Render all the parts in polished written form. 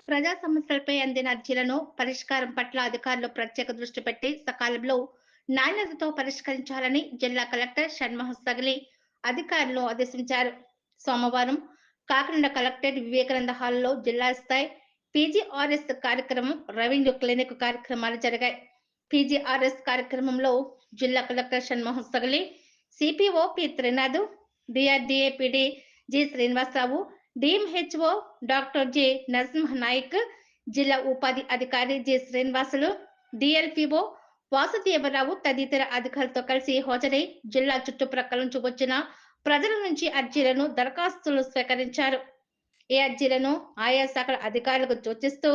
ప్రజా సమస్యలపై అందిన అర్జీలను పరిష్కారం పట్ల అధికారులు ప్రత్యేక దృష్టి పెట్టి సకాలంలో నాణ్యతతో పరిష్కరించాలని జిల్లా కలెక్టర్ షణ్మోహన్ సగలి అధికారులు ఆదేశించారు. సోమవారం కాకినాడ కలెక్టరేట్ వివేకానంద హాల్లో జిల్లా స్థాయి పీజీఆర్ఎస్ కార్యక్రమం, రెవెన్యూ క్లినిక్ కార్యక్రమాలు జరిగాయి. పీజీఆర్ఎస్ కార్యక్రమంలో జిల్లా collector Shanmohan Sagili, CPO P Trinath, DRDA PD G Srinivasarao, DMHO doctor J Narasimha Nayak, జిల్లా ఉపాధి అధికారి జె శ్రీనివాసులు, డిఎల్పిఓ వాసుదేవరావు తదితర అధికారులతో కలిసి హాజరై జిల్లా చుట్టుప్రక్కల నుంచి వచ్చిన ప్రజల నుంచి అర్జీలను, దరఖాస్తులు స్వీకరించారు. ఈ అర్జీలను ఆయా శాఖల అధికారులకు సూచిస్తూ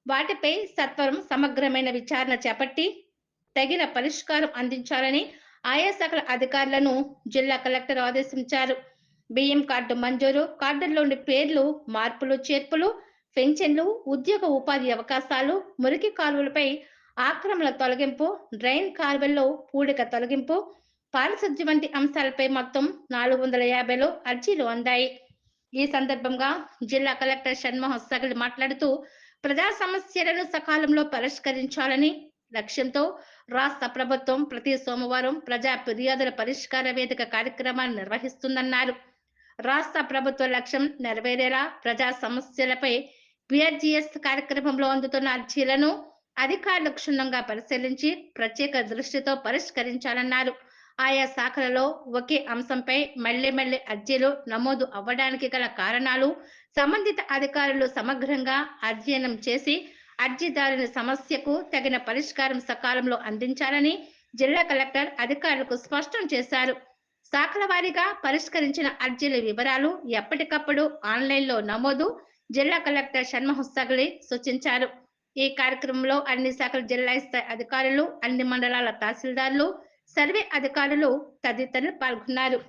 వాటిపై సత్వరం సమగ్రమైన విచారణ చేపట్టి తగిన పరిష్కారం అందించాలని ఆయా శాఖల అధికారులను జిల్లా కలెక్టర్ ఆదేశించారు. బియ్యం కార్డు మంజూరు, కార్డుల్లోని పేర్లు మార్పులు చేర్పులు, పెన్షన్లు, ఉద్యోగ ఉపాధి అవకాశాలు, మురికి కాలువలపై ఆక్రమణ తొలగింపు, డ్రైన్ కాలువల్లో పూడిక తొలగింపు, పారిశుద్ధ్యం వంటి అంశాలపై మొత్తం 450లో అర్జీలు అందాయి. ఈ సందర్భంగా జిల్లా కలెక్టర్ షణ్మోహన్ సగలి మాట్లాడుతూ ప్రజా సమస్యలను సకాలంలో పరిష్కరించాలని లక్ష్యంతో రాష్ట్ర ప్రభుత్వం ప్రతి సోమవారం ప్రజా ఫిర్యాదుల పరిష్కార వేదిక కార్యక్రమాన్ని నిర్వహిస్తుందన్నారు. రాష్ట్ర ప్రభుత్వ లక్ష్యం నెరవేరేలా ప్రజా సమస్యలపై పిఆర్జీఎస్ కార్యక్రమంలో అందుతున్న అర్జీలను అధికారులు క్షుణ్ణంగా పరిశీలించి ప్రత్యేక దృష్టితో పరిష్కరించాలన్నారు. ఆయా శాఖలలో ఒకే అంశంపై మళ్లీ అర్జీలు నమోదు అవ్వడానికి గల కారణాలు సంబంధిత అధికారులు సమగ్రంగా అధ్యయనం చేసి అర్జీదారుని సమస్యకు తగిన పరిష్కారం సకాలంలో అందించాలని జిల్లా కలెక్టర్ అధికారులకు స్పష్టం చేశారు. శాఖల వారీగా పరిష్కరించిన అర్జీల వివరాలు ఎప్పటికప్పుడు ఆన్లైన్లో నమోదు జిల్లా కలెక్టర్ షణ్మోహన్ సగలి సూచించారు. ఈ కార్యక్రమంలో అన్ని శాఖల జిల్లా స్థాయి అధికారులు, అన్ని మండలాల తహసీల్దార్లు, సర్వే అధికారులు తదితరులు పాల్గొన్నారు.